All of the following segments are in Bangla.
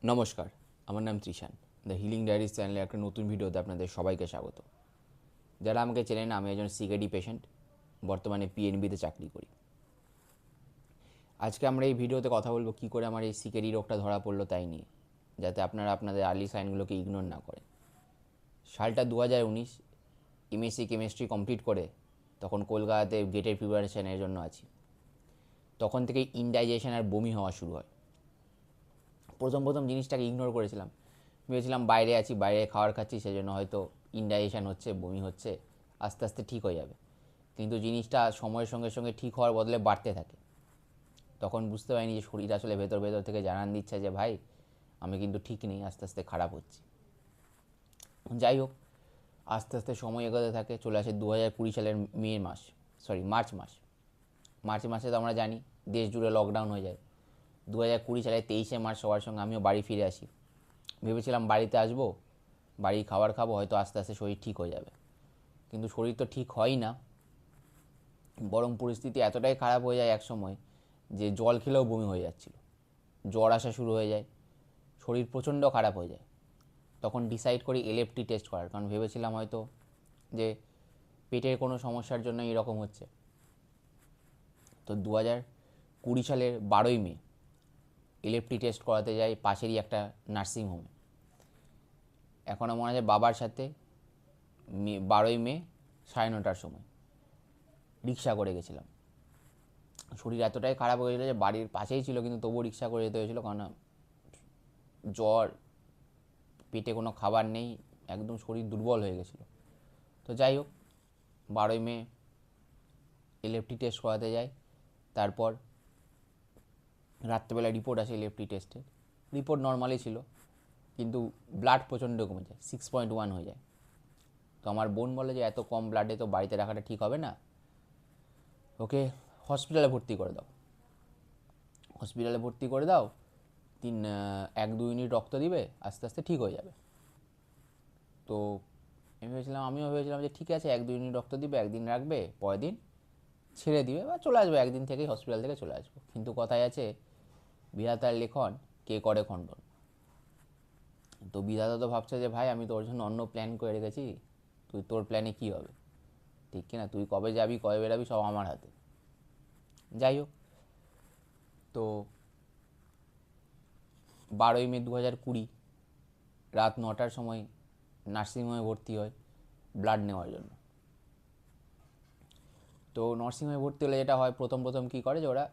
নমস্কার, আমার নাম ত্রিশান। দ্য হিলিং ডায়েরিজ চ্যানেলে একটা নতুন ভিডিওতে আপনাদের সবাইকে স্বাগত। যারা আমাকে চেনেন, আমি একজন সিকেডি পেশেন্ট, বর্তমানে পিএনবিতে চাকরি করি। আজকে আমরা এই ভিডিওতে কথা বলবো কী করে আমার এই সিকেডি রোগটা ধরা পড়লো তাই নিয়ে, যাতে আপনারা আপনাদের আর্লি সাইনগুলোকে ইগনোর না করেন। সালটা 2019, এমএসসি কেমিস্ট্রি কমপ্লিট করে তখন কলকাতাতে গেটের প্রিপারেশনের জন্য আছি। তখন থেকেই ইনডাইজেশন আর বমি হওয়া শুরু হয়। প্রথম প্রথম জিনিসটাকে ইগনোর করেছিলাম, ভেবেছিলাম বাইরে আছি, বাইরে খাবার খাচ্ছি, সেজন্য হয়তো ইনডাইজেশন হচ্ছে, বমি হচ্ছে, আস্তে আস্তে ঠিক হয়ে যাবে। কিন্তু জিনিসটা সময়ের সঙ্গে সঙ্গে ঠিক হওয়ার বদলে বাড়তে থাকে। তখন বুঝতে পারিনি যে শরীর আসলে ভেতর ভেতর থেকে জানান দিচ্ছে যে ভাই, আমি কিন্তু ঠিক নেই, আস্তে আস্তে খারাপ হচ্ছে। যাই হোক, আস্তে আস্তে সময় এগোতে থাকে, চলে আসে 2020 সালের মার্চ মাস। মার্চ মাসে তো আমরা জানি দেশ জুড়ে লকডাউন হয়ে যায়। 2020 সালের 23শে মার্চ সবার সঙ্গে আমিও বাড়ি ফিরে আসি। ভেবেছিলাম বাড়িতে আসবো, বাড়ির খাবার খাবো, হয়তো আস্তে আস্তে শরীর ঠিক হয়ে যাবে। কিন্তু শরীর তো ঠিক হয়ই না, বরং পরিস্থিতি এতটাই খারাপ হয়ে যায় এক সময় যে জল খেলেও বমি হয়ে যাচ্ছিল, জ্বর আসা শুরু হয়ে যায়, শরীর প্রচণ্ড খারাপ হয়ে যায়। তখন ডিসাইড করি এলএফটি টেস্ট করার, কারণ ভেবেছিলাম হয়তো যে পেটের কোনো সমস্যার জন্য এরকম হচ্ছে। তো 2020 সালের 12ই মে এলএফটি টেস্ট করাতে যাই পাশেরই একটা নার্সিংহোমে। এখনও মনে আছে বাবার সাথে 12ই মে 9:30টার সময় রিক্সা করে গেছিলাম। শরীর এতটাই খারাপ হয়ে গেছিলো যে বাড়ির পাশেই ছিল, কিন্তু তবুও রিক্সা করে যেতে হয়েছিলো, কারণ জ্বর, পেটে কোনো খাবার নেই, একদম শরীর দুর্বল হয়ে গেছিলো। তো যাই হোক, 12ই মে এলএফটি টেস্ট করাতে যাই। তারপর রাত্রেবেলা রিপোর্ট আসে এলএফটি টেস্টের। রিপোর্ট নর্মালি ছিল, কিন্তু ব্লাড প্রচণ্ড কমে যায়, 6.1 হয়ে যায়। তো আমার বোন বলে যে এত কম ব্লাডে তো বাড়িতে রাখাটা ঠিক হবে না, ওকে হসপিটালে ভর্তি করে দাও। হসপিটালে ভর্তি করে দাও, 1-2 ইউনিট রক্ত দিবে, আস্তে আস্তে ঠিক হয়ে যাবে। তো আমিও ভেবেছিলাম যে ঠিক আছে, 1-2 ইউনিট রক্ত দিবে, একদিন রাখবে, পরের দিন ছেড়ে দিবে বা চলে আসবো, একদিন থেকেই হসপিটাল থেকে চলে আসবো। কিন্তু কথায় আছে, বিধাতার লেখন কে করে খণ্ডন। তো বিধাতা তো ভাবছে যে ভাই, আমি তোর জন্য অন্য প্ল্যান করে রেখেছি, তোর প্ল্যানে কি হবে, ঠিক কিনা, তুই কবে যাবি কবে বেরাবি সব আমার হাতে। যাই হোক, তো 12ই মে 2020 রাত 9টার সময় নার্সিংহোমে ভর্তি হয় ব্লাড নেওয়ার জন্য। তো নার্সিংহোমে ভর্তি হলে যেটা হয়, প্রথম প্রথম কী করে যে ওরা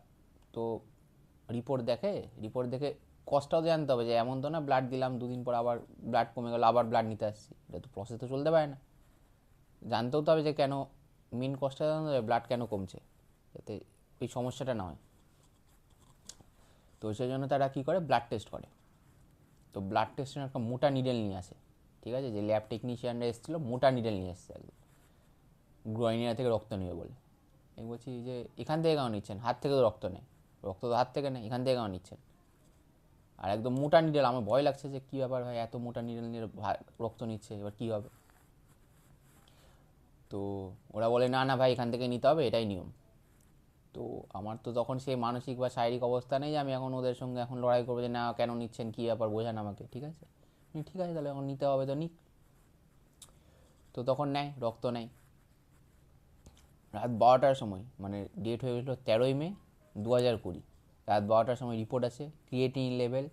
তো রিপোর্ট দেখে কষ্টটাও জানতে হবে যে এমন তো না ব্লাড দিলাম 2 দিন পর আবার ব্লাড কমে গেল, আবার ব্লাড নিতে আসছি, এটা তো প্রসেস তো চলতে পারে না। জানতেও তো হবে যে কেন, মেন কষ্টটা জানতে হবে ব্লাড কেন কমছে, যাতে ওই সমস্যাটা না হয়। তো সেই জন্য তারা কী করে, ব্লাড টেস্ট করে। তো ব্লাড টেস্টের একটা মোটা নিডেল নিয়ে আসে, ঠিক আছে, যে ল্যাব টেকনিশিয়ানরা এসেছিলো, মোটা নিডেল নিয়ে এসছে একদম, গ্রয়নিয়া থেকে রক্ত নেবে বলে। আমি বলছি যে এখান থেকে কেন নিচ্ছেন, হাত থেকে তো রক্ত নেই, রক্ত তো হাত থেকে নেই, এখান থেকে কেন নিচ্ছেন। আর একদম মোটা নিডেল, আমার ভয় লাগছে যে কী ব্যাপার ভাই, এত মোটা নিডেল নিয়ে রক্ত নিচ্ছে, এবার কী হবে। তো ওরা বলে না না ভাই, এখান থেকে নিতে হবে, এটাই নিয়ম। তো আমার তো তখন সেই মানসিক বা শারীরিক অবস্থা নেই যে আমি এখন ওদের সঙ্গে এখন লড়াই করবো যে না কেন নিচ্ছেন, কী ব্যাপার বোঝান আমাকে, ঠিক আছে। ঠিক আছে তাহলে এখন নিতে হবে তো নিক। তো তখন নেয়, রক্ত নেয় রাত 12টার সময়, মানে ডেট হয়ে গেছিলো 13ই মে 2020। রাত 12টার সময় রিপোর্ট আছে, ক্রিয়েটিনিন লেভেল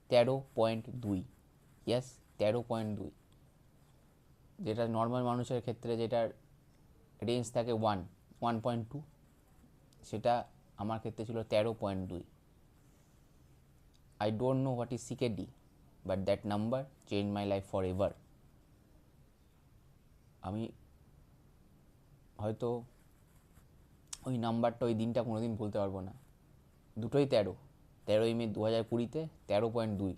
13.2। ইয়াস, 13.2, যেটা নর্মাল মানুষের ক্ষেত্রে যেটার রেঞ্জ থাকে 1.2, সেটা আমার ক্ষেত্রে ছিল 13.2। I don't know what is CKD, but that number change my life for ever. আমি হয়তো ওই নাম্বারটা, ওই দিনটা কোনো দিন ভুলতে পারবো না। দুটোই 13ই মে 2020, 13.2।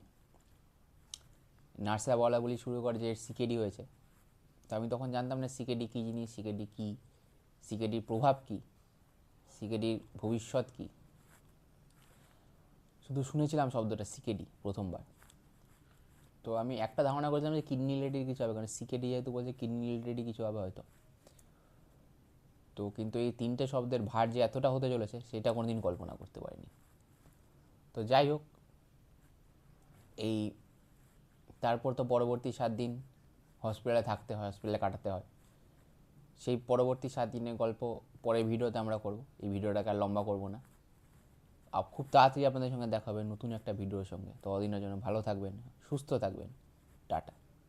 নার্সরা বলা বলি শুরু করে যে সিকেডি হয়েছে। তো আমি তখন জানতাম না সিকেডি কী জিনিস, সিকেডি কী, সিকেডির প্রভাব কী, সিকেডির ভবিষ্যৎ কী। শুধু শুনেছিলাম শব্দটা সিকেডি প্রথমবার। তো আমি একটা ধারণা করেছিলাম যে কিডনি রিলেটেড কিছু হবে, কারণ সিকেডি যেহেতু বলছে কিডনি রিলেটেডই কিছু হবে হয়তো। তো কিন্তু এই 3টে শব্দের ভার যে এতটা হতে চলেছে সেটা কোনো দিন কল্পনা করতে পারিনি। তো যাই হোক, এই তারপর তো পরবর্তী 7 দিন হসপিটালে থাকতে হয়, হসপিটালে কাটাতে হয়। সেই পরবর্তী 7 দিনের গল্প পরের ভিডিওতে আমরা করব, এই ভিডিওটাকে আর লম্বা করব না। খুব তাড়াতাড়ি আপনাদের সঙ্গে দেখা হবে নতুন একটা ভিডিওর সঙ্গে। ততদিনের জন্য ভালো থাকবেন, সুস্থ থাকবেন, টাটা।